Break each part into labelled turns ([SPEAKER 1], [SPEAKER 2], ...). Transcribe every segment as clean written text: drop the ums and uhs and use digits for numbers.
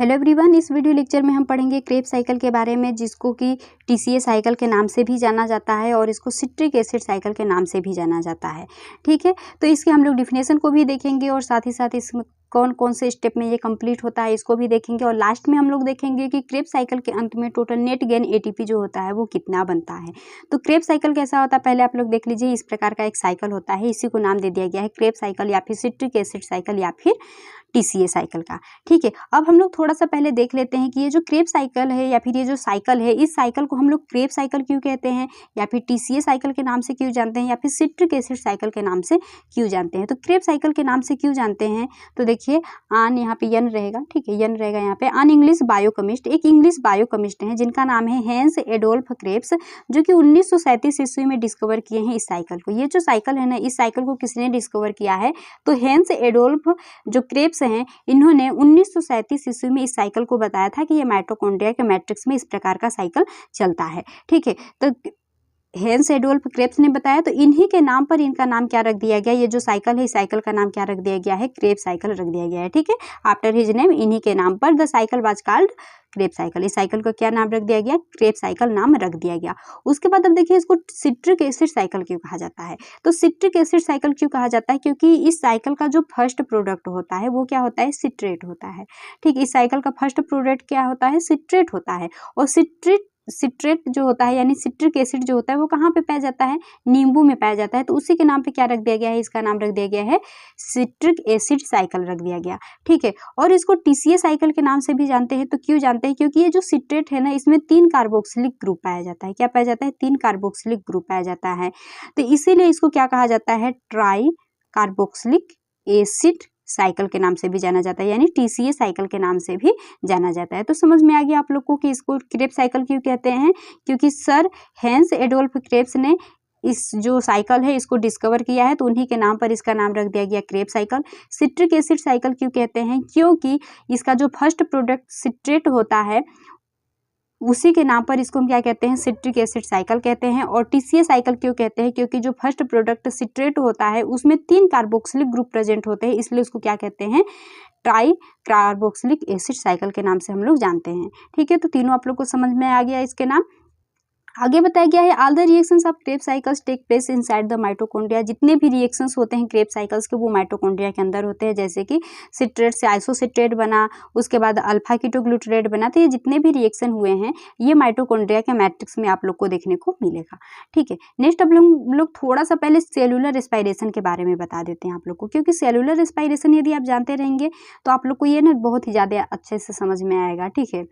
[SPEAKER 1] Hello everyone, इस video lecture में हम पढ़ेंगे क्रेब्स साइकिल के बारे में, जिसको कि टीसीए साइकिल के नाम से भी जाना जाता है और इसको सिट्रिक एसिड साइकिल के नाम से भी जाना जाता है। ठीक है, तो इसके हम लोग डिफिनेशन को भी देखेंगे और साथ ही साथ इसमें कौन कौन से स्टेप में ये कंप्लीट होता है इसको भी देखेंगे और लास्ट में हम लोग देखेंगे कि क्रेब्स साइकिल के अंत में टोटल नेट गेन एटीपी जो होता है वो कितना बनता है। तो क्रेब्स साइकिल कैसा होता है पहले आप लोग देख लीजिए। इस प्रकार का एक साइकिल होता है, इसी को नाम दे दिया गया है क्रेब्स साइकिल या फिर सिट्रिक एसिड साइकिल या फिर टीसीए साइकिल का। ठीक है, अब हम लोग थोड़ा सा पहले देख लेते हैं कि ये जो क्रेब्स साइकिल है या फिर ये जो साइकिल है, इस साइकिल को हम लोग क्रेब्स साइकिल क्यों कहते हैं या फिर टीसीए साइकिल के नाम से क्यों जानते हैं या फिर सिट्रिक एसिड साइकिल के नाम से क्यों जानते हैं। तो क्रेब्स साइकिल के नाम से क्यों जानते हैं, तो देखिए आन यहाँ पे यन रहेगा। ठीक है, यन रहेगा यहाँ पे। अन इंग्लिश बायोकेमिस्ट, एक इंग्लिश बायोकेमिस्ट हैं जिनका नाम है हेंस एडोल्फ क्रेब्स, जो कि 1937 ईस्वी में डिस्कवर किए हैं इस साइकिल को। ये जो साइकिल है ना, इस साइकिल को किसने डिस्कवर किया है, तो हेंस एडोल्फ जो क्रेब्स हैं, इन्होंने 1937 ईस्वी में इस साइकिल को बताया था कि ये माइटोकॉन्ड्रिया के मैट्रिक्स में इस प्रकार का साइकिल चलता है। ठीक है, तो हेंस एडोल्फ क्रेब्स ने बताया, तो इन्हीं के नाम पर इनका नाम क्या रख दिया गया, ये जो साइकिल है इस साइकिल का नाम क्या रख दिया गया है, क्रेब्स साइकिल रख दिया गया है। ठीक है, आफ्टर हिज नेम, इन्हीं के नाम पर the cycle was called Krebs cycle. इस साइकिल को क्या नाम रख दिया गया, क्रेब्स साइकिल नाम रख दिया गया। उसके बाद अब देखिए इसको सिट्रिक एसिड साइकिल क्यों कहा जाता है। तो सिट्रिक एसिड साइकिल क्यों कहा जाता है, क्योंकि इस साइकिल का जो फर्स्ट प्रोडक्ट होता है वो क्या होता है, सिट्रेट होता है। ठीक, इस साइकिल का फर्स्ट प्रोडक्ट क्या होता है, सिट्रेट होता है। और सिट्रेट जो होता है यानी सिट्रिक एसिड जो होता है वो कहाँ पे पाया जाता है, नींबू में पाया जाता है। तो उसी के नाम पे क्या रख दिया गया है, इसका नाम रख दिया गया है सिट्रिक एसिड साइकिल रख दिया गया। ठीक है, और इसको टीसीए साइकिल के नाम से भी जानते हैं। तो क्यों जानते हैं, क्योंकि ये जो सिट्रेट है ना, इसमें 3 कार्बोक्सिलिक ग्रुप पाया जाता है। क्या पाया जाता है, 3 कार्बोक्सिलिक ग्रुप पाया जाता है। तो इसीलिए इसको क्या कहा जाता है, ट्राई कार्बोक्सिलिक एसिड साइकिल के नाम से भी जाना जाता है, यानी टीसीए साइकिल के नाम से भी जाना जाता है। तो समझ में आ गया आप लोग को कि इसको क्रेब्स साइकिल क्यों कहते हैं, क्योंकि सर हेंस एडोल्फ क्रेब्स ने इस जो साइकिल है इसको डिस्कवर किया है, तो उन्हीं के नाम पर इसका नाम रख दिया गया Krebs cycle. Citric acid cycle क्यों कहते हैं, क्योंकि इसका जो फर्स्ट प्रोडक्ट सिट्रेट होता है उसी के नाम पर इसको हम क्या कहते हैं, सिट्रिक एसिड साइकिल कहते हैं। और टीसीए साइकिल क्यों कहते हैं, क्योंकि जो फर्स्ट प्रोडक्ट सिट्रेट होता है उसमें 3 कार्बोक्सिलिक ग्रुप प्रेजेंट होते हैं, इसलिए उसको क्या कहते हैं, ट्राई कार्बोक्सिलिक एसिड साइकिल के नाम से हम लोग जानते हैं। ठीक है, तो तीनों आप लोग को समझ में आ गया इसके नाम। आगे बताया गया है all the reactions of Krebs cycles take place inside the mitochondria. जितने भी रिएक्शंस होते हैं क्रेब्स साइकिल्स के वो माइटोकॉन्ड्रिया के अंदर होते हैं, जैसे कि सिट्रेट से आइसोसिट्रेट बना, उसके बाद अल्फा कीटोग्लूटरेट बना। तो ये जितने भी रिएक्शन हुए हैं ये माइटोकॉन्ड्रिया के मैट्रिक्स में आप लोग को देखने को मिलेगा। ठीक है, नेक्स्ट अब लोग थोड़ा सा पहले सेलुलर रेस्पायरेशन के बारे में बता देते हैं आप लोग को, क्योंकि सेलुलर रेस्पायरेशन यदि आप जानते रहेंगे तो आप लोग को ये ना बहुत ही ज़्यादा अच्छे से समझ में आएगा। ठीक है,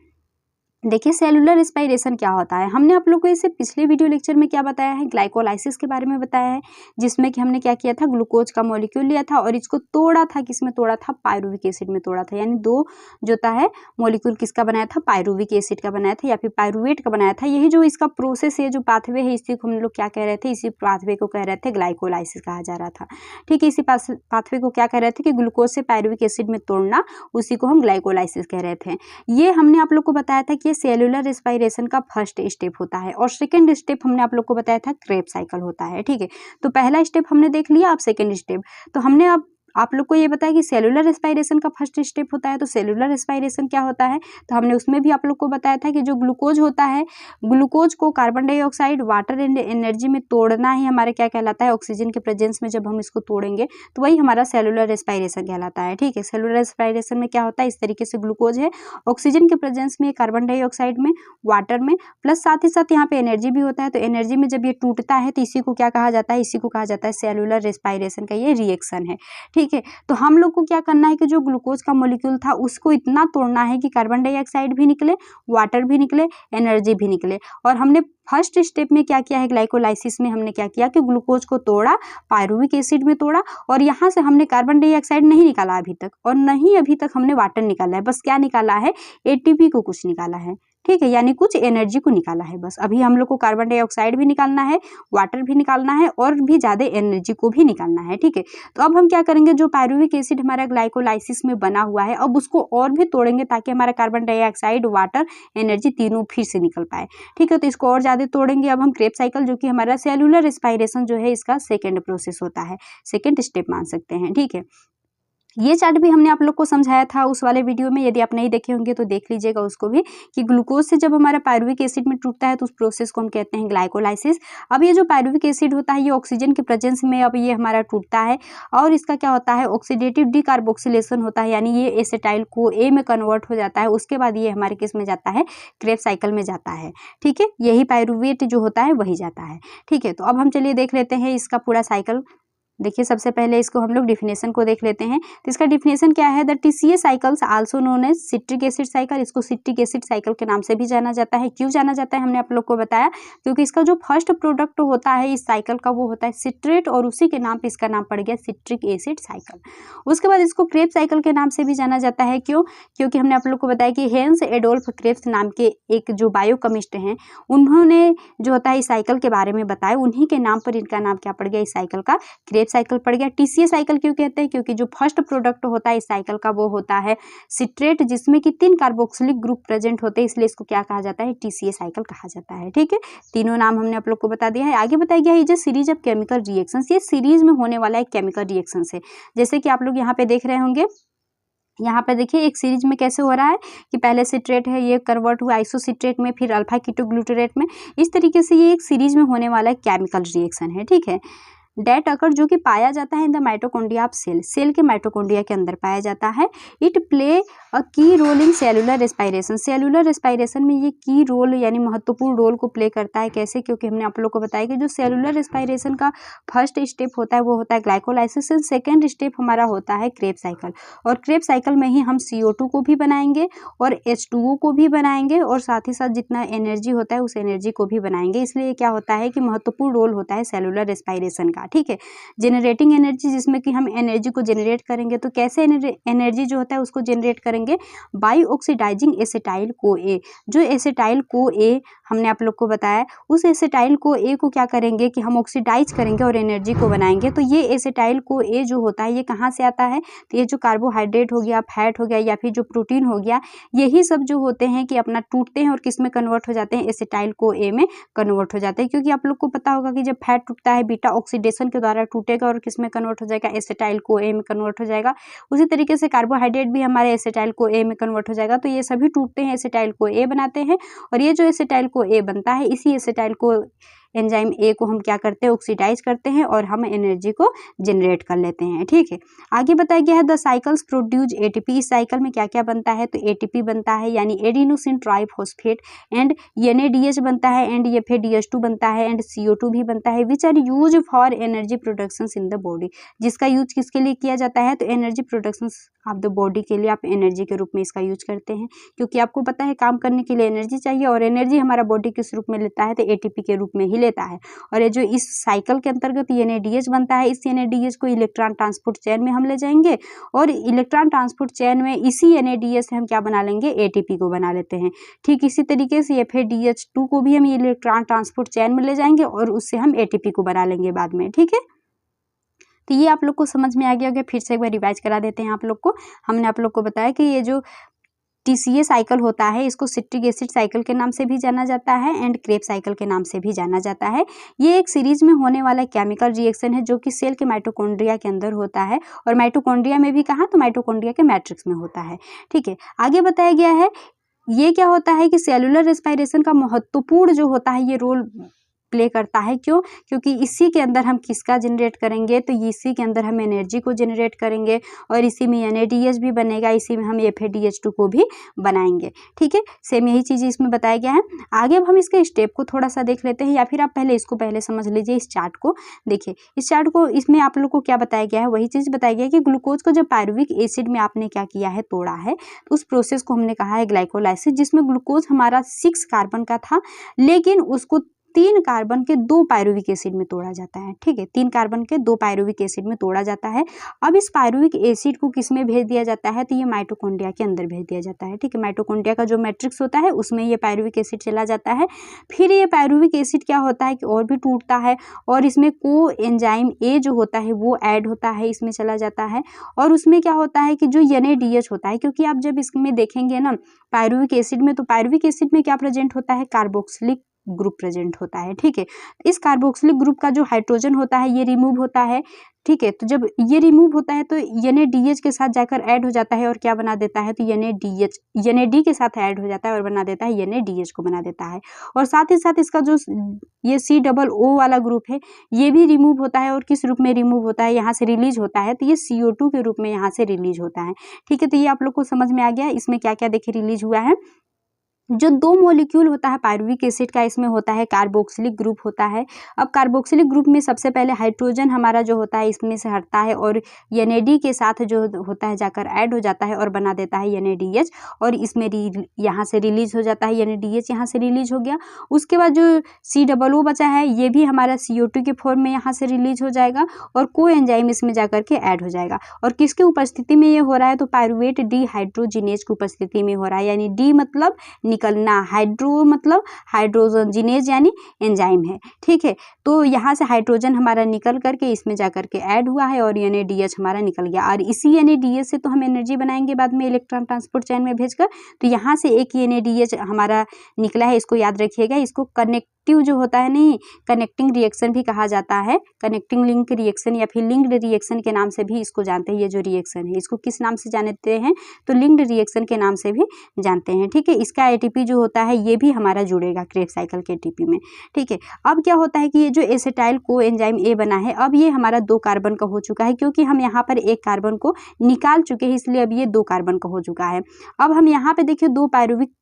[SPEAKER 1] देखिए सेलुलर रेस्पायरेशन क्या होता है, हमने आप लोग को इसे पिछले वीडियो लेक्चर में क्या बताया है, ग्लाइकोलाइसिस के बारे में बताया है, जिसमें कि हमने क्या किया था, ग्लूकोज का मॉलिक्यूल लिया था और इसको तोड़ा था, किसमें तोड़ा था, पायरुविक एसिड में तोड़ा था। यानी 2 जो था है मॉलिक्यूल किसका बनाया था, पायरुविक एसिड का बनाया था या फिर पायरुवेट का बनाया था। यही जो इसका प्रोसेस है, जो पाथवे है, इसी को हम लोग क्या कह रहे थे, इसी पाथवे को कह रहे थे ग्लाइकोलाइसिस कहा जा रहा था। ठीक है, इसी पाथवे को क्या कह रहे थे कि ग्लूकोज से पायरुविक एसिड में तोड़ना, उसी को हम ग्लाइकोलाइसिस कह रहे थे। ये हमने आप लोग को बताया था कि ये सेलुलर रेस्पायरेशन का फर्स्ट स्टेप होता है और सेकंड स्टेप हमने आप लोग को बताया था क्रेब्स साइकिल होता है। ठीक है, तो पहला स्टेप हमने देख लिया, अब सेकंड स्टेप। तो हमने अब आप लोग को ये बताया कि सेलुलर रेस्पायरेशन का फर्स्ट स्टेप होता है। तो सेलुलर रेस्पायरेशन क्या होता है, तो हमने उसमें भी आप लोग को बताया था कि जो ग्लूकोज होता है, ग्लूकोज को carbon dioxide, water and energy में तोड़ना ही हमारा क्या कहलाता है, ऑक्सीजन के प्रेजेंस में जब हम इसको तोड़ेंगे तो वही हमारा सेलुलर रेस्पायरेशन कहलाता है। ठीक है, सेलुलर रेस्पायरेशन में क्या होता है, इस तरीके से ग्लूकोज है, ऑक्सीजन के प्रेजेंस में, कार्बन डाइऑक्साइड में, वाटर में, प्लस साथ ही साथ यहाँ पे एनर्जी भी होता है। तो एनर्जी में जब ये टूटता है तो इसी को क्या कहा जाता है, इसी को कहा जाता है सेलुलर रेस्पायरेशन का ये रिएक्शन है। ठीक है, तो हम लोग को क्या करना है कि जो ग्लूकोज का मॉलिक्यूल था उसको इतना तोड़ना है कि कार्बन डाइऑक्साइड भी निकले, वाटर भी निकले, एनर्जी भी निकले। और हमने फर्स्ट स्टेप में क्या किया है, ग्लाइकोलाइसिस में हमने क्या किया कि ग्लूकोज को तोड़ा, पायरुविक एसिड में तोड़ा और यहाँ से हमने कार्बन डाइऑक्साइड नहीं निकाला अभी तक, और नहीं अभी तक हमने वाटर निकाला है, बस क्या निकाला है, एटीपी को कुछ निकाला है। ठीक है, यानी कुछ एनर्जी को निकाला है बस। अभी हम लोग को कार्बन डाइऑक्साइड भी निकालना है, वाटर भी निकालना है और भी ज़्यादा एनर्जी को भी निकालना है। ठीक है, तो अब हम क्या करेंगे, जो पायरुविक एसिड हमारा ग्लाइकोलाइसिस में बना हुआ है, अब उसको और भी तोड़ेंगे ताकि हमारा कार्बन डाइऑक्साइड, वाटर, एनर्जी तीनों फिर से निकल पाए। ठीक है, तो इसको और ज़्यादा तोड़ेंगे अब हम क्रेब्स साइकिल, जो कि हमारा सेलुलर रेस्पायरेशन जो है इसका सेकेंड प्रोसेस होता है, सेकेंड स्टेप मान सकते हैं। ठीक है, ये चार्ट भी हमने आप लोग को समझाया था उस वाले वीडियो में, यदि आप नहीं देखे होंगे तो देख लीजिएगा उसको भी, कि ग्लूकोज से जब हमारा पायरुविक एसिड में टूटता है तो उस प्रोसेस को हम कहते हैं ग्लाइकोलाइसिस। अब ये जो पायरुविक एसिड होता है ये ऑक्सीजन के प्रेजेंस में अब ये हमारा टूटता है और इसका क्या होता है, ऑक्सीडेटिव डीकार्बोक्सिलेशन होता है, यानी ये एसिटाइल को ए में कन्वर्ट हो जाता है। उसके बाद ये हमारे किस में जाता है, क्रेब्स साइकिल में जाता है। ठीक है, यही पायरुवेट जो होता है वही जाता है। ठीक है, तो अब हम चलिए देख लेते हैं इसका पूरा साइकिल। देखिए, सबसे पहले इसको हम लोग डिफिनेशन को देख लेते हैं। तो इसका डिफिनेशन क्या है, the TCA cycles also known as citric acid cycle. इसको सिट्रिक एसिड साइकिल के नाम से भी जाना जाता है। क्यों जाना जाता है हमने आप लोग को बताया, क्योंकि इसका जो फर्स्ट प्रोडक्ट होता है इस साइकिल का वो होता है सिट्रेट, और उसी के नाम पे इसका नाम पड़ गया सिट्रिक एसिड साइकिल। उसके बाद इसको क्रेब्स साइकिल के नाम से भी जाना जाता है। क्यों, क्योंकि हमने आप लोग को बताया कि हेंस एडोल्फ क्रेब्स नाम के एक जो बायोकेमिस्ट हैं, उन्होंने जो होता है इस साइकिल के बारे में बताया, उन्हीं के नाम पर इनका नाम क्या पड़ गया, इस साइकिल का क्रेब्स साइकिल पड़ गया। टीसीए साइकिल क्यों कहते हैं, क्योंकि जो फर्स्ट प्रोडक्ट होता है इस साइकिल का वो होता है सिट्रेट, जिसमें कि 3 कार्बोक्सिलिक ग्रुप प्रेजेंट होते हैं, इसलिए इसको क्या कहा जाता है, टीसीए साइकिल कहा जाता है। ठीक है, तीनों नाम हमने आप लोग को बता दिया है। आगे बताया गया है जो सीरीज ऑफ केमिकल रिएक्शंस, ये सीरीज में होने वाला एक केमिकल रिएक्शन है। जैसे कि आप लोग यहाँ पे देख रहे होंगे, यहाँ पे देखिए एक सीरीज में कैसे हो रहा है कि पहले सिट्रेट है, ये कन्वर्ट हुआ आइसोसिट्रेट में, फिर अल्फा कीटोग्लूटरेट में। इस तरीके से ये एक सीरीज में होने वाला केमिकल रिएक्शन है। ठीक है, डेट अकर जो कि पाया जाता है in the mitochondria of cell, cell के माइटोकॉन्ड्रिया के अंदर पाया जाता है। It play a key role in cellular respiration, cellular respiration में ये की रोल यानी महत्वपूर्ण रोल को प्ले करता है। कैसे, क्योंकि हमने आप लोग को बताया कि जो सेलुलर रेस्पायरेशन का फर्स्ट स्टेप होता है वो होता है ग्लाइकोलाइसिस, सेकेंड स्टेप हमारा होता है क्रेब्स साइकिल, और क्रेब्स साइकिल में ही हम CO2 को भी बनाएंगे और H2O को भी बनाएंगे, और साथ ही साथ जितना एनर्जी होता है उस एनर्जी को भी बनाएंगे। इसलिए क्या होता है कि महत्वपूर्ण रोल होता है सेलुलर रेस्पायरेशन का। ठीक है, जनरेटिंग एनर्जी, जिसमें कि हम एनर्जी को जनरेट करेंगे, तो कैसे एनर्जी जो होता है उसको जनरेट करेंगे, बाय ऑक्सीडाइजिंग एसिटाइल को ए। जो एसिटाइल को ए हमने आप लोग को बताया, उस एसिटाइल को ए को क्या करेंगे कि हम ऑक्सीडाइज करेंगे और एनर्जी को बनाएंगे। तो ये एसिटाइल को ए जो होता है ये कहाँ से आता है, तो ये जो कार्बोहाइड्रेट हो गया, फैट हो गया, या फिर जो प्रोटीन हो गया, यही सब जो होते हैं कि अपना टूटते हैं और किस में कन्वर्ट हो जाते हैं, एसिटाइल को ए में कन्वर्ट हो जाते हैं। क्योंकि आप लोग को पता होगा कि जब फैट टूटता है बीटा ऑक्सीडेशन के द्वारा टूटेगा और किस में कन्वर्ट हो जाएगा, एसिटाइल को ए में कन्वर्ट हो जाएगा। उसी तरीके से कार्बोहाइड्रेट भी हमारे एसिटाइल को ए में कन्वर्ट हो जाएगा। तो ये सभी टूटते हैं, एसिटाइल को ए बनाते हैं, और ये जो एसिटाइल को ए बनता है इसी एसिटाइल को एंजाइम ए को हम क्या करते हैं, ऑक्सीडाइज करते हैं और हम एनर्जी को जनरेट कर लेते हैं। ठीक है, आगे बताया गया है द साइकिल्स प्रोड्यूस एटीपी। इस साइकिल में क्या क्या बनता है, तो एटीपी बनता है यानी एडिनोसिन ट्राइफॉस्फेट, एंड NADH बनता है, एंड FADH2 बनता है, एंड CO2 भी बनता है, which are use for energy production in the body. जिसका यूज किसके लिए किया जाता है, तो energy production of the body के लिए आप एनर्जी के रूप में इसका यूज करते हैं। क्योंकि आपको पता है काम करने के लिए एनर्जी चाहिए, और एनर्जी हमारा बॉडी किस रूप में लेता है, तो ATP के रूप में ही लेता है। और ये जो इस साइकिल के अंतर्गत NADH बनता है, इस NADH को इलेक्ट्रॉन ट्रांसपोर्ट चेन में हम ले जाएंगे, और इलेक्ट्रॉन ट्रांसपोर्ट चेन में इसी NADH से हम क्या बना लेंगे, ATP को बना लेते हैं। ठीक इसी तरीके से FADH2 को भी हम इलेक्ट्रॉन ट्रांसपोर्ट चेन में ले जाएंगे और उससे हम ATP को बना लेंगे बाद में। ठीक है, तो ये आप लोग को समझ में आ गया होगा। फिर से एक बार रिवाइज करा देते हैं आप लोग को। हमने आप लोग को बताया कि ये जो टीसीए साइकिल होता है इसको सिट्रिक एसिड साइकिल के नाम से भी जाना जाता है, एंड क्रेब्स साइकिल के नाम से भी जाना जाता है। ये एक सीरीज में होने वाला केमिकल रिएक्शन है जो कि सेल के माइटोकॉन्ड्रिया के अंदर होता है, और माइटोकॉन्ड्रिया में भी कहाँ, तो माइटोकॉन्ड्रिया के मैट्रिक्स में होता है। ठीक है, आगे बताया गया है ये क्या होता है कि सेलुलर रेस्पायरेशन का महत्वपूर्ण जो होता है ये रोल प्ले करता है। क्यों, क्योंकि इसी के अंदर हम किसका जनरेट करेंगे, तो इसी के अंदर हम एनर्जी को जनरेट करेंगे, और इसी में NADH भी बनेगा, इसी में हम FADH2 को भी बनाएंगे। ठीक है, सेम यही चीज़ इसमें बताया गया है। आगे अब हम इसके स्टेप को थोड़ा सा देख लेते हैं, या फिर आप पहले इसको पहले समझ लीजिए। इस चार्ट को देखिए, इस चार्ट को, इसमें आप लोग को क्या बताया गया है, वही चीज़ बताया गया है कि ग्लूकोज को जब पायरुविक एसिड में आपने क्या किया है, तोड़ा है, तो उस प्रोसेस को हमने कहा है ग्लाइकोलाइसिस, जिसमें ग्लूकोज हमारा 6 कार्बन का था, लेकिन उसको 3 कार्बन के 2 पायरुविक एसिड में तोड़ा जाता है। ठीक है, 3 कार्बन के 2 पायरुविक एसिड में तोड़ा जाता है। अब इस पायरुविक एसिड को किस में भेज दिया जाता है, तो ये माइटोकॉन्ड्रिया के अंदर भेज दिया जाता है। ठीक है, माइटोकॉन्ड्रिया का जो मैट्रिक्स होता है उसमें ये पायरुविक एसिड चला जाता है। फिर ये पायरुविक एसिड क्या होता है कि और भी टूटता है, और इसमें को एंजाइम ए जो होता है वो ऐड होता है, इसमें चला जाता है। और उसमें क्या होता है कि जो NADH होता है, क्योंकि आप जब इसमें देखेंगे ना पायरुविक एसिड में, तो पायरुविक एसिड में क्या प्रेजेंट होता है, कार्बोक्सिलिक ग्रुप प्रेजेंट होता है। ठीक है, इस कार्बोक्सिलिक ग्रुप का जो हाइड्रोजन होता है ये रिमूव होता है। ठीक है। तो जब ये रिमूव होता है तो NaDH के साथ जाकर ऐड हो जाता है और क्या बना देता है, तो NaDH NAD के साथ ऐड हो जाता है और बना देता है NaDH को बना देता है। और साथ ही साथ इसका जो ये COO वाला ग्रुप है ये भी रिमूव होता है और किस रूप में रिमूव होता है, यहाँ से रिलीज होता है, तो ये CO2 के रूप में यहाँ से रिलीज होता है। ठीक है, तो ये आप लोग को समझ में आ गया इसमें क्या क्या देखिए रिलीज हुआ है। जो 2 मॉलिक्यूल होता है पायरुविक एसिड का, इसमें होता है कार्बोक्सिलिक ग्रुप होता है। अब कार्बोक्सिलिक ग्रुप में सबसे पहले हाइड्रोजन हमारा जो होता है इसमें से हटता है और NAD के साथ जो होता है जाकर ऐड हो जाता है और बना देता है NADH और इसमें यहाँ से रिलीज हो जाता है NADH, यहाँ से रिलीज हो गया। उसके बाद जो COO बचा है ये भी हमारा CO2 के फॉर्म में यहाँ से रिलीज हो जाएगा और कोएंजाइम इसमें जाकर के ऐड हो जाएगा। और किसके उपस्थिति में ये हो रहा है, तो पायरुवेट डिहाइड्रोजिनेज की उपस्थिति में हो रहा है। यानी डी मतलब निकलना, हाइड्रो मतलब हाइड्रोजन, जिनेज यानी एंजाइम है। ठीक है, तो यहाँ से हाइड्रोजन हमारा निकल करके इसमें जाकर के ऐड हुआ है और NADH हमारा निकल गया और इसी NADH से तो हम एनर्जी बनाएंगे बाद में इलेक्ट्रॉन ट्रांसपोर्ट चैन में भेजकर। तो यहाँ से एक NADH हमारा निकला है, इसको याद रखिएगा। इसको कनेक्टिव जो होता है नहीं, कनेक्टिंग रिएक्शन भी कहा जाता है, कनेक्टिंग लिंक रिएक्शन या फिर लिंक्ड रिएक्शन के नाम से भी इसको जानते हैं। ये जो रिएक्शन है इसको किस नाम से जानते हैं, तो लिंक्ड रिएक्शन के नाम से भी जानते हैं। ठीक है, इसका ATP जो होता है ये भी हमारा जुड़ेगा क्रेब्स साइकिल के ATP में। ठीक है, अब क्या होता है कि ये जो एसिटाइल कोएंजाइम A बना है, अब ये हमारा 2 कार्बन का हो चुका है क्योंकि हम यहाँ पर 1 कार्बन को निकाल चुके हैं, इसलिए अब ये 2 कार्बन का हो चुका है। अब हम यहाँ पे देखिए 2 पायरुविक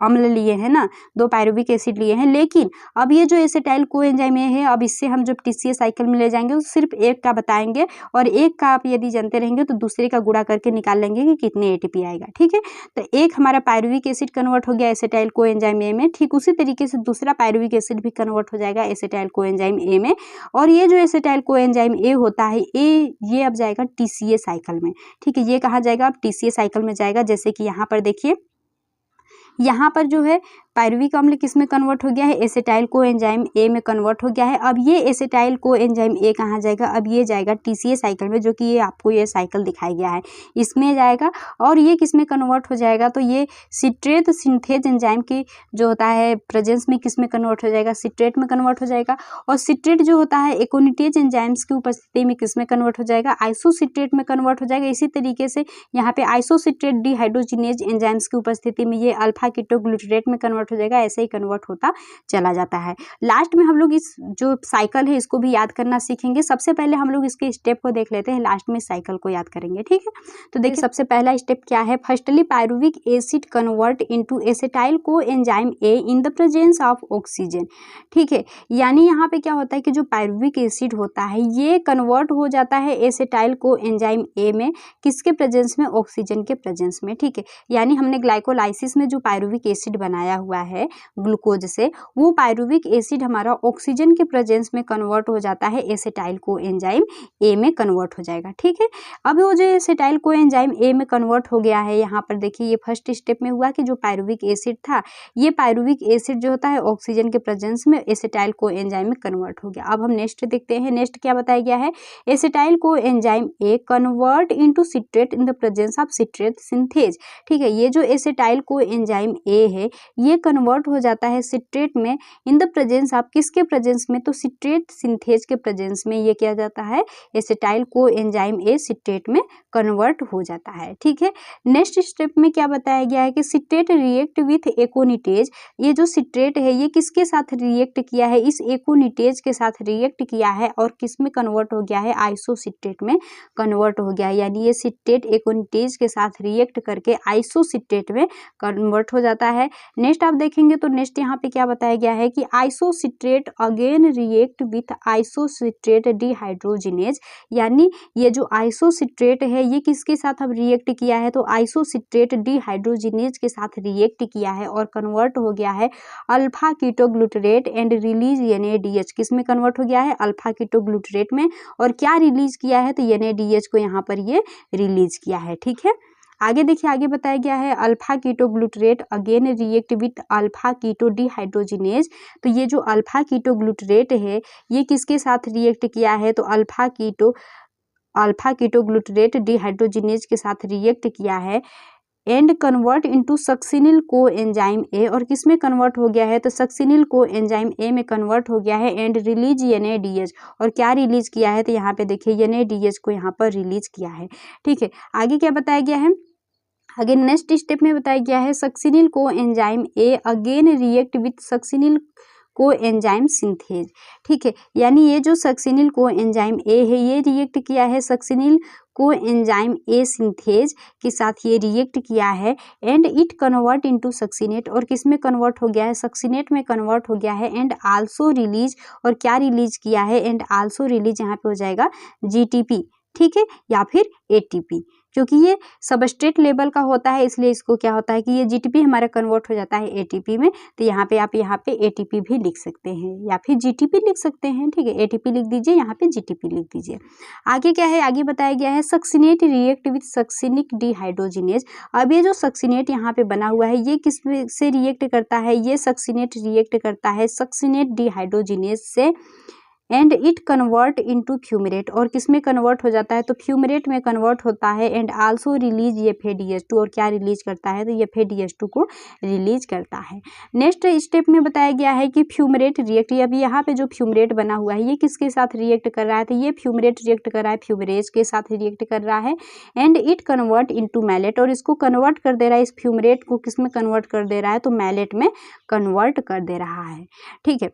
[SPEAKER 1] अम्ल लिए हैं ना, 2 पायरुविक एसिड लिए हैं, लेकिन अब ये जो एसिटाइल कोएंजाइम है अब इससे हम जब TCA साइकिल में ले जाएंगे तो सिर्फ एक का बताएंगे और एक का आप यदि जानते रहेंगे तो दूसरे का गुणा करके निकाल लेंगे कि कितने ATP आएगा। ठीक है, तो एक हमारा पायरुविक एसिड कन्वर्ट हो गया एसिटाइल कोएंजाइम A में, ठीक उसी तरीके से दूसरा पायरुविक एसिड भी कन्वर्ट हो जाएगा एसिटाइल कोएंजाइम A में और ये जो एसिटाइल कोएंजाइम A होता है ये अब जाएगा TCA साइकिल में। ठीक है, ये कहाँ जाएगा, अब TCA साइकिल में जाएगा। जैसे कि यहाँ पर देखिए, यहाँ पर जो है पायरुविक अम्ल किस में कन्वर्ट हो गया है, एसिटाइल कोएंजाइम A में कन्वर्ट हो गया है। अब ये एसिटाइल कोएंजाइम A कहाँ जाएगा, अब ये जाएगा TCA साइकिल में, जो कि ये आपको ये साइकिल दिखाया गया है इसमें जाएगा। और ये किस में कन्वर्ट हो जाएगा, तो ये सिट्रेट सिंथेज एंजाइम की जो होता है प्रेजेंस में किस में कन्वर्ट हो जाएगा, सिट्रेट में कन्वर्ट हो जाएगा। और सिट्रेट जो होता है एकोनिटेज एंजाइम्स की उपस्थिति में किस में कन्वर्ट हो जाएगा, आइसोसिट्रेट में कन्वर्ट हो जाएगा। इसी तरीके से यहाँ पे आइसोसिट्रेट डिहाइड्रोजिनेज एंजाइम्स की उपस्थिति में ये अल्फा कीटोग्लूटरेट में कन्वर्ट हो जाएगा। ऐसे ही कन्वर्ट होता चला जाता है। लास्ट में हम लोग इस जो साइकिल है इसको भी याद करना सीखेंगे। सबसे पहले हम लोग इसके स्टेप को देख लेते हैं, लास्ट में साइकिल को याद करेंगे। ठीक है, तो देखिए सबसे पहला स्टेप क्या है, firstly pyruvic acid convert into acetyl coenzyme A in the presence of oxygen. ठीक है, यानी यहाँ पे क्या होता है कि जो पायरुविक एसिड होता है ये कन्वर्ट हो जाता है एसिटाइल कोएंजाइम A में, किसके प्रेजेंस में, ऑक्सीजन के प्रेजेंस में। ठीक है, यानी हमने ग्लाइकोलाइसिस में जो पायरुविक एसिड बनाया हुआ है ग्लूकोज से, वो पायरुविक एसिड हमारा ऑक्सीजन के प्रेजेंस में कन्वर्ट हो जाता है एसिटाइल कोएंजाइम A में कन्वर्ट हो जाएगा। ठीक है, अब वो जो एसिटाइल कोएंजाइम A में कन्वर्ट हो गया है, यहाँ पर देखिए ये फर्स्ट स्टेप में हुआ कि जो पायरुविक एसिड था ये पायरुविक एसिड जो होता है ऑक्सीजन के प्रेजेंस में एसिटाइल कोएंजाइम में कन्वर्ट हो गया। अब हम नेक्स्ट देखते हैं, नेक्स्ट क्या बताया गया है, acetyl coenzyme A convert into citrate in the presence of citrate synthase. ठीक है, ये जो एसिटाइल कोएंजाइम A है ये कन्वर्ट हो जाता है सिट्रेट में इन द प्रेजेंस ऑफ, किसके प्रेजेंस में, तो सिट्रेट सिंथेज के प्रेजेंस में ये क्या जाता है, एसिटाइल कोएंजाइम A सिट्रेट में कन्वर्ट हो जाता है। ठीक है, नेक्स्ट स्टेप में क्या बताया गया है कि सिट्रेट रिएक्ट विथ एकोनिटेज। ये जो सिट्रेट है ये किसके साथ रिएक्ट किया है, इस एकोनिटेज के साथ रिएक्ट किया है और किस में कन्वर्ट हो गया है, आइसोसिट्रेट में कन्वर्ट हो गया है। यानी ये सिट्रेट एकोनिटेज के साथ रिएक्ट करके आइसोसिट्रेट में कन्वर्ट हो जाता है। नेक्स्ट आप देखेंगे तो नेक्स्ट यहाँ पे क्या बताया गया है कि isocitrate again react with isocitrate dehydrogenase. यानी ये जो आइसोसिट्रेट है ये किसके साथ अब रिएक्ट किया है, तो आइसोसिट्रेट डिहाइड्रोजिनेज के साथ रिएक्ट किया है और कन्वर्ट हो गया है alpha ketoglutarate and release NADH। किस में कन्वर्ट हो गया है, अल्फा कीटोग्लूटरेट में, और क्या रिलीज किया है, तो NADH को यहाँ पर ये रिलीज किया है। ठीक है, आगे देखिए, आगे बताया गया है alpha ketoglutarate again react with alpha keto dehydrogenase. तो ये जो अल्फा कीटोग्लूटरेट है ये किसके साथ रिएक्ट किया है, तो अल्फा कीटोग्लूटरेट डिहाइड्रोजिनेज के साथ रिएक्ट किया है एंड कन्वर्ट इनटू सक्सिनिल को एंजाइम ए, और किस में कन्वर्ट हो गया है तो सक्सिनिल को एंजाइम ए में कन्वर्ट हो गया है एंड रिलीज NADH, और क्या रिलीज किया है तो यहाँ पे देखिए NADH को यहाँ पर रिलीज किया है। ठीक है, आगे क्या बताया गया है, आगे नेक्स्ट स्टेप में बताया गया है सक्सिनिल को enzyme A again react with succinyl को एंजाइम सिंथेज। ठीक है, यानी ये जो सक्सिनिल को एंजाइम ए है ये रिएक्ट किया है सक्सिनिल को एंजाइम ए सिंथेज के साथ, ये रिएक्ट किया है and it convert into succinate, और किस में कन्वर्ट हो गया है सक्सिनेट में कन्वर्ट हो गया है एंड आल्सो रिलीज, और क्या रिलीज किया है एंड आल्सो रिलीज यहाँ पे हो जाएगा GTP। ठीक है, या फिर ATP, क्योंकि ये सबस्ट्रेट लेवल का होता है इसलिए इसको क्या होता है कि ये GTP हमारा कन्वर्ट हो जाता है ATP में, तो यहाँ पे आप यहाँ पे ATP भी लिख सकते हैं या फिर GTP लिख सकते हैं। ठीक है, ATP लिख दीजिए, यहाँ पे GTP लिख दीजिए। आगे क्या है, आगे बताया गया है succinate react with succinic dehydrogenase. अब ये जो सक्सिनेट यहाँ पे बना हुआ है ये किस से रिएक्ट करता है, ये सक्सिनेट रिएक्ट करता है सक्सिनेट डिहाइड्रोजिनेज से and it convert into fumarate, और किस में कन्वर्ट हो जाता है तो फ्यूमरेट में कन्वर्ट होता है एंड आल्सो रिलीज FADH2, और क्या रिलीज करता है तो FADH2 को रिलीज करता है। नेक्स्ट स्टेप में बताया गया है कि फ्यूमरेट रिएक्ट, अब यहाँ पे जो फ्यूमरेट बना हुआ है ये किसके साथ रिएक्ट कर रहा है तो ये फ्यूमरेट रिएक्ट कर रहा है फ्यूमरेज के साथ रिएक्ट कर रहा है and it convert into malate, और इसको कन्वर्ट कर दे रहा है, इस फ्यूमरेट को किस में कन्वर्ट कर दे रहा है तो मैलेट में कन्वर्ट कर दे रहा है। ठीक है,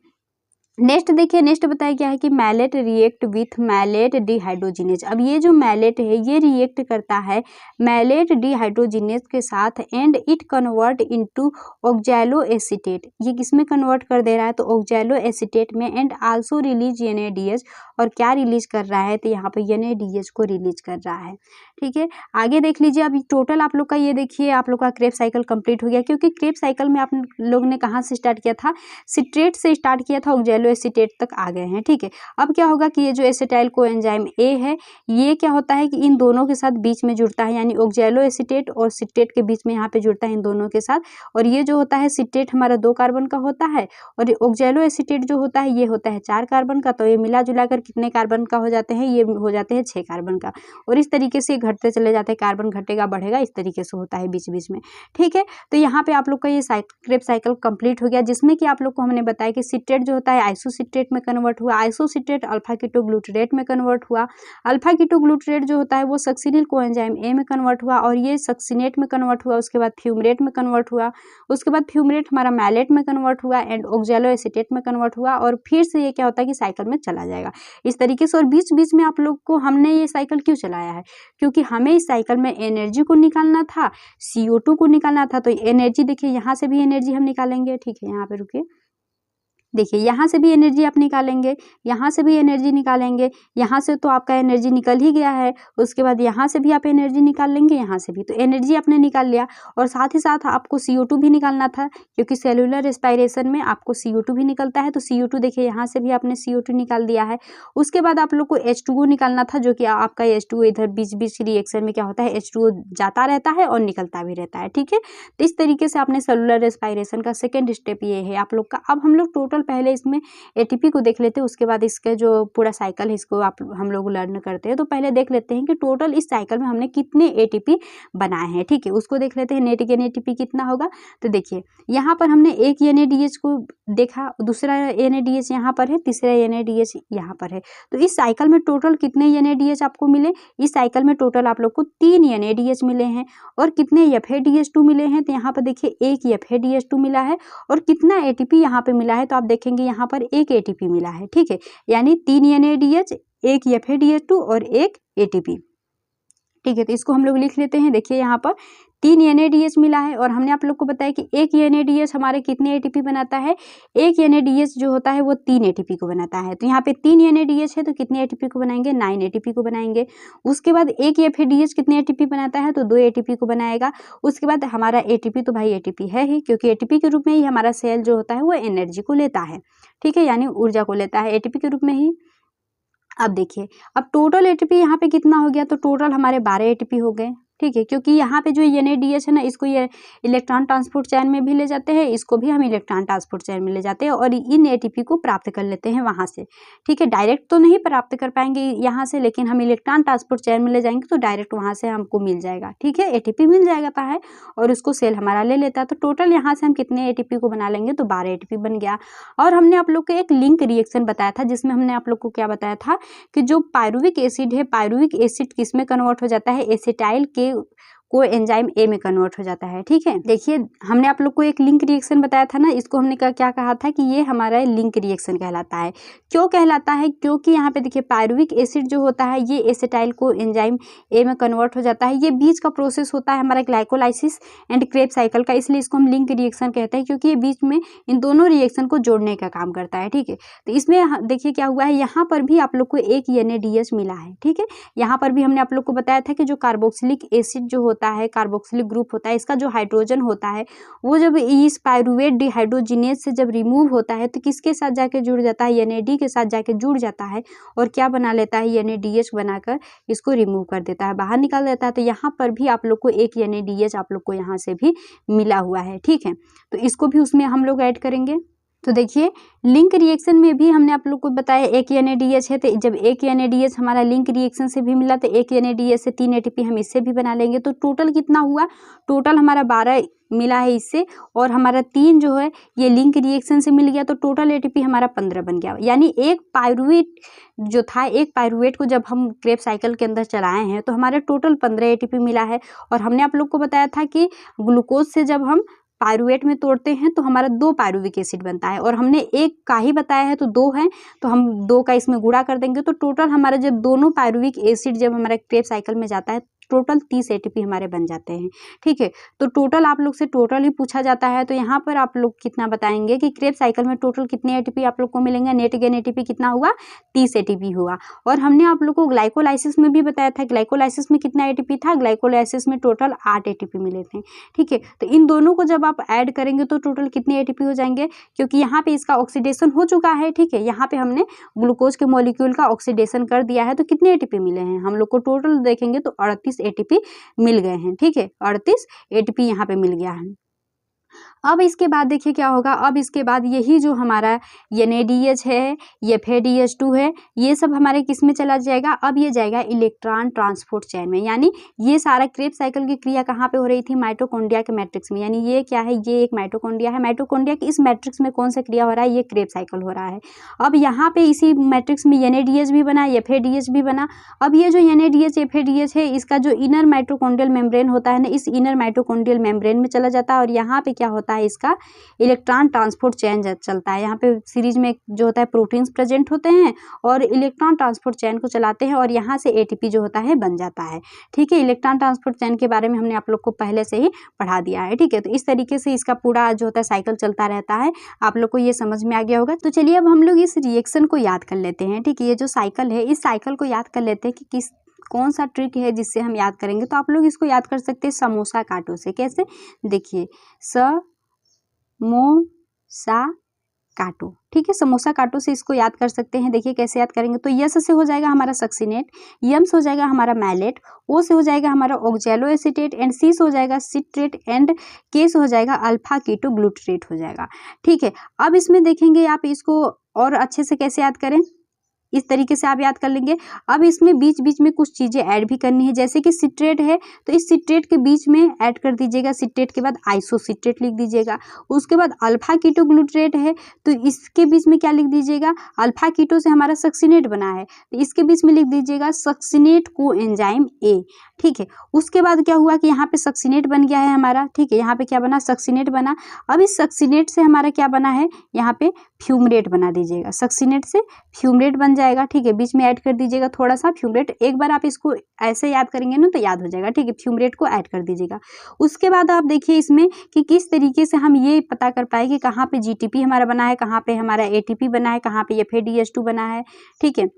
[SPEAKER 1] नेक्स्ट देखिए, नेक्स्ट बताया गया है कि malate react with malate dehydrogenase. अब ये जो मैलेट है ये रिएक्ट करता है मैलेट डिहाइड्रोजिनेज के साथ and it convert into oxaloacetate, ये किस में कन्वर्ट कर दे रहा है तो ऑक्जैलो एसीटेट में एंड आल्सो रिलीज NADH, और क्या रिलीज कर रहा है तो यहाँ पे NADH को रिलीज कर रहा है। ठीक है, आगे देख लीजिए, अब टोटल आप लोग का ये देखिए आप लोग का क्रेब साइकिल कंप्लीट हो गया, क्योंकि क्रेब साइकिल में आप लोग ने कहाँ से स्टार्ट किया था, सिट्रेट से स्टार्ट किया था, ऑक्जैलो एसीटेट तक आ गए हैं। ठीक है, अब क्या होगा कि ये जो एसिटाइल को एंजाइम ए है ये क्या होता है कि इन दोनों के साथ बीच में जुड़ता है, यानी ऑक्जैलो एसीटेट और सिट्रेट के बीच में यहाँ पे जुड़ता है इन दोनों के साथ, और ये जो होता है सिट्रेट हमारा 2 कार्बन का होता है और ऑक्जैलो एसीटेट जो होता है ये होता है 4 कार्बन का, तो ये मिला जुला कर कितने कार्बन का हो जाते हैं, ये हो जाते हैं 6 कार्बन का, और इस तरीके से घटते चले जाते हैं, कार्बन घटेगा बढ़ेगा इस तरीके से होता है बीच बीच में। ठीक है, तो यहाँ पे आप लोग का ये क्रेब साइकिल कंप्लीट हो गया, जिसमें कि आप लोग को हमने बताया कि सिट्रेट जो होता है आइसोसिट्रेट में कन्वर्ट हुआ, आइसोसिट्रेट अल्फा कीटोग्लूटरेट में कन्वर्ट हुआ, अल्फा कीटोग्लूटरेट जो होता है वो सक्सिनिल कोएंजाइम ए में कन्वर्ट हुआ और ये सक्सिनेट में कन्वर्ट हुआ, उसके बाद फ्यूमरेट में कन्वर्ट हुआ, उसके बाद फ्यूमरेट हमारा मैलेट में कन्वर्ट हुआ एंड ऑक्जैलो एसीटेट में कन्वर्ट हुआ, और फिर से ये क्या होता है कि साइकिल में चला जाएगा इस तरीके से। और बीच बीच में आप लोग को हमने ये साइकिल क्यों चलाया है, क्योंकि हमें इस साइकिल में एनर्जी को निकालना था, CO2 को निकालना था, तो एनर्जी देखिए यहाँ से भी एनर्जी हम निकालेंगे। ठीक है, यहाँ पे रुकिए, देखिए यहाँ से भी एनर्जी आप निकालेंगे, यहाँ से भी एनर्जी निकालेंगे, यहाँ से तो आपका एनर्जी निकल ही गया है, उसके बाद यहाँ से भी आप एनर्जी निकाल लेंगे, यहाँ से भी, तो एनर्जी आपने निकाल लिया, और साथ ही साथ आपको CO2 भी निकालना था, क्योंकि सेलुलर रेस्पायरेशन में आपको CO2 भी निकलता है, तो CO2 देखिए यहाँ से भी आपने CO2 निकाल दिया है। उसके बाद आप लोग को H2O निकालना था, जो कि आपका H2O इधर बीच बीच रिएक्शन में क्या होता है H2O जाता रहता है और निकलता भी रहता है। ठीक है, तो इस तरीके से आपने सेलुलर रेस्पायरेशन का सेकेंड स्टेप ये है आप लोग का। अब हम लोग टोटल पहले इसमें ATP को देख लेते हैं, उसके बाद इसका जो पूरा साइकिल है इसको हम लोग लर्न करते हैं। तो पहले देख लेते हैं कि टोटल इस साइकिल में हमने कितने ATP बनाए हैं। ठीक है, उसको देख लेते हैं नेट NADH कितना होगा। तो देखिए यहाँ पर हमने एक NADH को देखा, दूसरा NADH यहाँ पर है, तीसरा NADH यहाँ पर है, तो इस साइकिल में टोटल कितने NADH आपको मिले, इस साइकिल में टोटल आप लोग को 3 NADH मिले हैं। और कितने FADH2 मिले हैं, तो यहाँ पर देखिए एक FADH2 मिला है, और कितना ATP यहाँ पे मिला है, तो आप देखेंगे यहाँ पर एक ATP मिला है। ठीक है, यानी 3 NADH, एक FADH2 और एक ATP। ठीक है, तो इसको हम लोग लिख लेते हैं। देखिए यहाँ पर 3 NADH मिला है, और हमने आप लोग को बताया कि एक NADH हमारे कितने ATP बनाता है, एक NADH जो होता है वो 3 ATP को बनाता है। तो यहाँ पे 3 NADH है तो कितने ATP को बनाएंगे, 9 ATP को बनाएंगे। उसके बाद एक FADH कितने ATP बनाता है, तो 2 ATP को बनाएगा। उसके बाद हमारा ATP तो भाई ATP है ही, क्योंकि ATP के रूप में ही हमारा सेल जो होता है वो एनर्जी को लेता है। ठीक है, यानी ऊर्जा को लेता है ATP के रूप में ही। अब देखिए, अब टोटल ATP यहाँ पे कितना हो गया, तो टोटल हमारे 12 ATP हो गए। ठीक है, क्योंकि यहाँ पे जो NADH है ना, इसको ये इलेक्ट्रॉन ट्रांसपोर्ट चैन में भी ले जाते हैं, इसको भी हम इलेक्ट्रॉन ट्रांसपोर्ट चैन में ले जाते हैं और इन ATP को प्राप्त कर लेते हैं वहाँ से। ठीक है, डायरेक्ट तो नहीं प्राप्त कर पाएंगे यहाँ से, लेकिन हम इलेक्ट्रॉन ट्रांसपोर्ट चैन में ले जाएंगे तो डायरेक्ट वहाँ से हमको मिल जाएगा। ठीक है, ATP मिल जाएगा है और उसको सेल हमारा ले लेता है। तो टोटल यहाँ से हम कितने ATP को बना लेंगे, तो 12 ATP बन गया। और हमने आप लोग को एक लिंक रिएक्शन बताया था, जिसमें हमने आप लोग को क्या बताया था कि जो पायरुविक एसिड है, पायरुविक एसिड किस में कन्वर्ट हो जाता है, एसिटाइल के को एंजाइम ए में कन्वर्ट हो जाता है। ठीक है, देखिए हमने आप लोग को एक लिंक रिएक्शन बताया था ना, इसको हमने क्या कहा था कि ये हमारा लिंक रिएक्शन कहलाता है। क्यों कहलाता है, क्योंकि यहाँ पे देखिए पायरुविक एसिड जो होता है ये एसिटाइल को एंजाइम ए में कन्वर्ट हो जाता है। ये बीच का प्रोसेस होता है हमारा ग्लाइकोलाइसिस एंड क्रेब्स साइकिल का, इसलिए इसको हम लिंक रिएक्शन कहते हैं, क्योंकि ये बीच में इन दोनों रिएक्शन को जोड़ने का काम करता है। ठीक है, तो इसमें देखिए क्या हुआ है, यहाँ पर भी आप लोग को एक NADH मिला है। ठीक है, यहाँ पर भी हमने आप लोग को बताया था कि जो कार्बोक्सिलिक एसिड जो होता है, कार्बोक्सिलिक ग्रुप होता है, इसका जो हाइड्रोजन होता है वो जब इस पायरुवेट डिहाइड्रोजिनेज से जब रिमूव होता है तो किसके साथ जाके जुड़ जाता है, NAD के साथ जाके जुड़ जाता है और क्या बना लेता है, NADH बनाकर इसको रिमूव कर देता है, बाहर निकाल देता है। तो यहाँ पर भी आप लोग को एक NADH आप लोग को यहाँ से भी मिला हुआ है। ठीक है, तो इसको भी उसमें हम लोग ऐड करेंगे। तो देखिए लिंक रिएक्शन में भी हमने आप लोग को बताया एक NADH है, तो जब एक NADH हमारा लिंक रिएक्शन से भी मिला तो एक NADH से 3 ATP हम इससे भी बना लेंगे। तो टोटल कितना हुआ, टोटल हमारा 12 मिला है इससे, और हमारा 3 जो है ये लिंक रिएक्शन से मिल गया, तो टोटल ATP हमारा 15 बन गया। यानी एक पायरुवेट जो था, एक पायरुवेट को जब हम क्रेब्स साइकिल के अंदर चलाए हैं तो हमारे टोटल 15 ATP मिला है। और हमने आप लोग को बताया था कि ग्लूकोज से जब हम पायरुवेट में तोड़ते हैं तो हमारा 2 पायरुविक एसिड बनता है, और हमने एक का ही बताया है तो 2 है, तो हम 2 का इसमें गुणा कर देंगे तो टोटल हमारा जब दोनों पायरुविक एसिड जब हमारा क्रेब्स साइकिल में जाता है टोटल 30 ATP हमारे बन जाते हैं। ठीक है, तो टोटल आप लोग से टोटल ही पूछा जाता है, तो यहाँ पर आप लोग कितना बताएंगे कि क्रेब्स साइकिल में टोटल कितने ATP आप लोग को मिलेंगे, नेट गेन ATP कितना हुआ, 30 ATP हुआ। और हमने आप लोग को ग्लाइकोलाइसिस में भी बताया था, ग्लाइकोलाइसिस में कितना ATP था, ग्लाइकोलाइसिस में टोटल 8 ATP मिले थे। ठीक है, तो इन दोनों को जब आप ऐड करेंगे तो टोटल कितने ATP हो जाएंगे, क्योंकि यहाँ पे इसका ऑक्सीडेशन हो चुका है। ठीक है, यहाँ पे हमने ग्लूकोज के मॉलिक्यूल का ऑक्सीडेशन कर दिया है, तो कितने ATP मिले हैं हम लोग को, टोटल देखेंगे तो 38 ATP मिल गए हैं। ठीक है, 38 ATP यहाँ पे मिल गया है। अब इसके बाद देखिए क्या होगा, अब इसके बाद यही जो हमारा NADH है, FADH2 है, ये सब हमारे किस में चला जाएगा, अब ये जाएगा इलेक्ट्रॉन ट्रांसपोर्ट चैन में। यानी ये सारा क्रेब्स साइकिल की क्रिया कहाँ पे हो रही थी, माइटोकॉन्ड्रिया के मैट्रिक्स में। यानी ये क्या है, ये एक माइटोकॉन्ड्रिया है, माइटोकॉन्ड्रिया के इस मैट्रिक्स में कौन सा क्रिया हो रहा है, ये क्रेब्स साइकिल हो रहा है। अब यहाँ पे इसी मैट्रिक्स में NADH भी बना, FADH भी बना। अब ये जो NADH FADH है, इसका जो इनर माइटोकॉन्ड्रियल मेम्ब्रेन होता है ना, इस इनर माइटोकॉन्ड्रियल मेम्ब्रेन में चला जाता है, और यहाँ पे क्या होता है, इसका इलेक्ट्रॉन ट्रांसपोर्ट चैन चलता है। यहाँ पे सीरीज में जो होता है प्रोटीन्स प्रेजेंट होते हैं और इलेक्ट्रॉन ट्रांसपोर्ट चैन को चलाते हैं, और यहाँ से ATP जो होता है बन जाता है। ठीक है, इलेक्ट्रॉन ट्रांसपोर्ट चैन के बारे में हमने आप लोग को पहले से ही पढ़ा दिया है। ठीक है, तो इस तरीके से इसका पूरा जो होता है साइकिल चलता रहता है, आप लोग को ये समझ में आ गया होगा। तो चलिए अब हम लोग इस रिएक्शन को याद कर लेते हैं। ठीक है, ये जो साइकिल है, इस साइकिल को याद कर लेते हैं कि कौन सा ट्रिक है जिससे हम याद करेंगे। तो आप लोग इसको याद कर सकते हैं समोसा कांटों से। कैसे, देखिए समोसा काटो। ठीक है, समोसा काटो से इसको याद कर सकते हैं। देखिए कैसे याद करेंगे, तो यस से हो जाएगा हमारा सक्सिनेट, यम से हो जाएगा हमारा मैलेट, ओ से हो जाएगा हमारा ऑक्जेलो एसीटेट, एंड सी से हो जाएगा सिट्रेट, एंड के से हो जाएगा अल्फा कीटो ग्लूट्रेट हो जाएगा। ठीक है, अब इसमें देखेंगे आप इसको और अच्छे से कैसे याद करें, इस तरीके से आप याद कर लेंगे। अब इसमें बीच बीच में कुछ चीज़ें ऐड भी करनी है, जैसे कि सिट्रेट है तो इस सिट्रेट के बीच में ऐड कर दीजिएगा, सिट्रेट के बाद आइसोसिट्रेट लिख दीजिएगा। उसके बाद अल्फा कीटो ग्लूट्रेट है तो इसके बीच में क्या लिख दीजिएगा, अल्फा कीटो से हमारा सक्सिनेट बना है तो इसके बीच में लिख दीजिएगा सक्सिनेट को एंजाइम ए। ठीक है, उसके बाद क्या हुआ कि यहाँ पे सक्सिनेट बन गया है हमारा। ठीक है, यहाँ पे क्या बना, सक्सिनेट बना। अब इस सक्सिनेट से हमारा क्या बना है, यहाँ पे फ्यूमरेट बना दीजिएगा, सक्सिनेट से फ्यूमरेट बन जाएगा। ठीक है, बीच में ऐड कर दीजिएगा थोड़ा सा फ्यूमरेट। एक बार आप इसको ऐसे याद करेंगे ना तो याद हो जाएगा। ठीक है, फ्यूमरेट को ऐड कर दीजिएगा। उसके बाद आप देखिए इसमें कि किस तरीके से हम ये पता कर पाए कि कहाँ पे GTP हमारा बना है, कहाँ पे हमारा ATP बना है, कहाँ पे FADH2 बना है। ठीक है,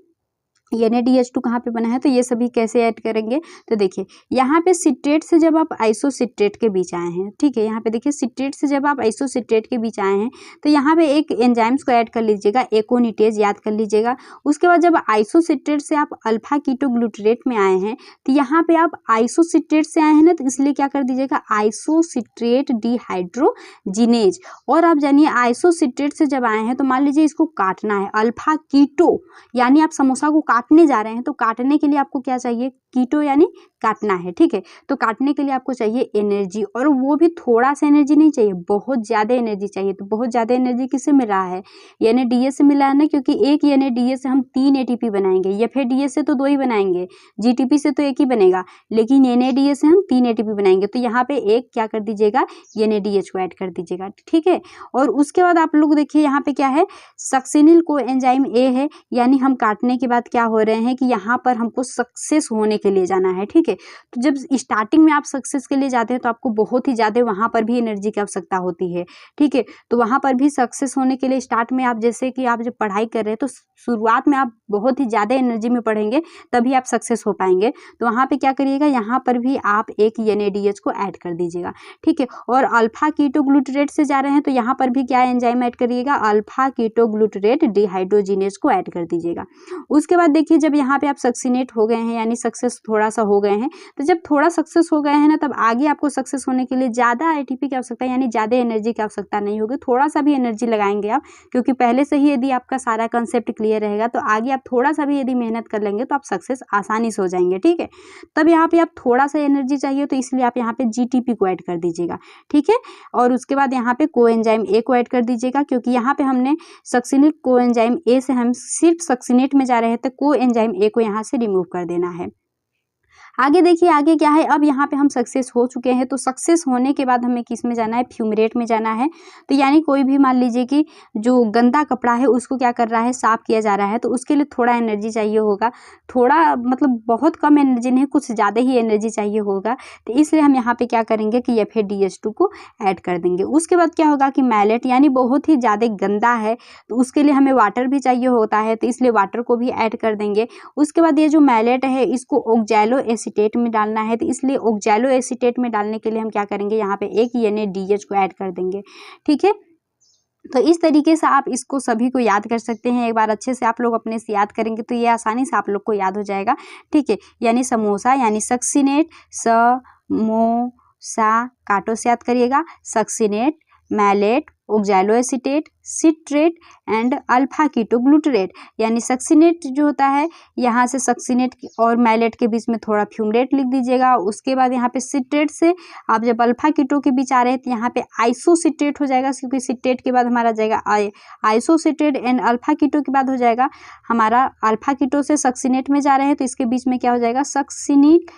[SPEAKER 1] NaDH2 कहाँ पे बना है, तो ये सभी कैसे ऐड करेंगे, तो देखिए यहाँ पे सिट्रेट से जब आप आइसोसिट्रेट के बीच आए हैं, ठीक है, यहाँ पे देखिए सिट्रेट से जब आप आइसोसिट्रेट के बीच आए हैं तो यहाँ पे एक एंजाइम्स को ऐड कर लीजिएगा, एकोनिटेज याद कर लीजिएगा। उसके बाद जब आइसोसिट्रेट से आप अल्फा कीटोग्लूटरेट में आए हैं तो यहाँ पे आप आइसोसिट्रेट से आए हैं ना, तो इसलिए क्या कर दीजिएगा, आइसोसिट्रेट डिहाइड्रोजिनेज। और आप जानिए आइसोसिट्रेट से जब आए हैं तो मान लीजिए इसको काटना है, अल्फा कीटो यानी आप समोसा को काटने जा रहे हैं, तो काटने के लिए आपको क्या चाहिए, कीटो यानी काटना है, ठीक है। तो काटने के लिए आपको चाहिए एनर्जी, और वो भी थोड़ा सा एनर्जी नहीं चाहिए, बहुत ज़्यादा एनर्जी चाहिए। तो बहुत ज़्यादा एनर्जी किससे मिल रहा है, NaDH से मिला है ना, क्योंकि एक NaDH से हम 3 ATP बनाएंगे, FADH से तो 2 ही बनाएंगे, GTP से तो एक ही बनेगा, लेकिन NaDH से हम 3 ATP बनाएंगे। तो यहाँ पे एक क्या कर दीजिएगा, NaDH को ऐड कर दीजिएगा, ठीक है। और उसके बाद आप लोग देखिए यहाँ पे क्या है, सक्सिनिल को एंजाइम A है, यानी हम काटने के बाद क्या हो रहे हैं कि यहाँ पर हमको सक्सेस होने के लिए जाना है, ठीक है। तो जब स्टार्टिंग में आप सक्सेस के लिए जाते हैं तो आपको बहुत ही ज़्यादा वहाँ पर भी एनर्जी की आवश्यकता होती है, ठीक है। तो वहाँ पर भी सक्सेस होने के लिए स्टार्ट में आप जैसे कि आप जब पढ़ाई कर रहे हैं तो शुरुआत में आप बहुत ही ज़्यादा एनर्जी में पढ़ेंगे तभी आप सक्सेस हो पाएंगे। तो वहाँ पे क्या करिएगा, यहाँ पर भी आप एक NaDH को ऐड कर दीजिएगा, ठीक है। और अल्फा कीटोग्लूटरेट से जा रहे हैं तो यहाँ पर भी क्या एंजाइम ऐड करिएगा, अल्फा कीटोग्लूटरेट डिहाइड्रोजिनेज को ऐड कर दीजिएगा। उसके बाद देखिए जब यहाँ पे आप सक्सीनेट हो गए हैं, यानी सक्सेस थोड़ा सा हो गए हैं, तो जब थोड़ा सक्सेस हो गए हैं ना, तब आगे आपको सक्सेस होने के लिए ज़्यादा ATP की आवश्यकता, यानी ज़्यादा एनर्जी की आवश्यकता नहीं होगी, थोड़ा सा भी एनर्जी लगाएंगे आप, क्योंकि पहले से ही यदि आपका सारा कंसेप्ट क्लियर रहेगा तो आगे आप थोड़ा सा भी यदि मेहनत कर लेंगे तो आप सक्सेस आसानी से हो जाएंगे, ठीक है। तब यहाँ पे आप थोड़ा सा एनर्जी चाहिए तो इसलिए आप यहाँ पे GTP को ऐड कर दीजिएगा, ठीक है। और उसके बाद यहाँ पे कोएंजाइम A को ऐड कर दीजिएगा, क्योंकि यहाँ पे हमने सक्सिनिल कोएंजाइम A से हम सिर्फ सक्सिनेट में जा रहे हैं, तो कोएंजाइम A को यहाँ से रिमूव कर देना है। आगे देखिए आगे क्या है, अब यहाँ पे हम सक्सेस हो चुके हैं, तो सक्सेस होने के बाद हमें किस में जाना है, फ्यूमरेट में जाना है। तो यानी कोई भी मान लीजिए कि जो गंदा कपड़ा है उसको क्या कर रहा है, साफ किया जा रहा है, तो उसके लिए थोड़ा एनर्जी चाहिए होगा, थोड़ा मतलब बहुत कम एनर्जी नहीं, कुछ ज़्यादा ही एनर्जी चाहिए होगा। तो इसलिए हम यहाँ पे क्या करेंगे कि FADH2 को ऐड कर देंगे। उसके बाद क्या होगा कि मैलेट यानी बहुत ही ज़्यादा गंदा है, तो उसके लिए हमें वाटर भी चाहिए होता है, तो इसलिए वाटर को भी ऐड कर देंगे। उसके बाद ये जो मैलेट है इसको ऑक्जैलो एसीटेट में डालना है, तो इसलिए ऑक्जैलो एसीटेट में डालने के लिए हम क्या करेंगे, यहाँ पे एक NaDH को ऐड कर देंगे, ठीक है। तो इस तरीके से आप इसको सभी को याद कर सकते हैं। एक बार अच्छे से आप लोग अपने से याद करेंगे तो ये आसानी से आप लोग को याद हो जाएगा, ठीक है। यानी समोसा यानी सक्सिनेट, समोसा काटो से याद करिएगा, succinate, malate, oxaloacetate, citrate and alpha ketoglutarate. यानी सक्सिनेट जो होता है, यहाँ से सक्सिनेट और मैलेट के बीच में थोड़ा फ्यूमरेट लिख दीजिएगा। उसके बाद यहाँ पे सिट्रेट से आप जब अल्फा कीटो के बीच आ रहे हैं तो यहाँ पे आइसोसिट्रेट हो जाएगा, क्योंकि सिट्रेट के बाद हमारा जाएगा आइसोसिट्रेट एंड अल्फा कीटो के बाद हो जाएगा हमारा अल्फा कीटो से सक्सिनेट में जा रहे हैं, तो इसके बीच में क्या हो जाएगा, सक्सिनिक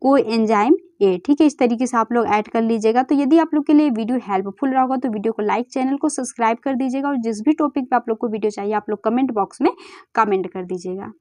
[SPEAKER 1] कोएंजाइम A, ठीक है। इस तरीके से आप लोग ऐड कर लीजिएगा। तो यदि आप लोग के लिए वीडियो हेल्पफुल रहा होगा तो वीडियो को लाइक, चैनल को सब्सक्राइब कर दीजिएगा, और जिस भी टॉपिक पे आप लोग को वीडियो चाहिए आप लोग कमेंट बॉक्स में कमेंट कर दीजिएगा।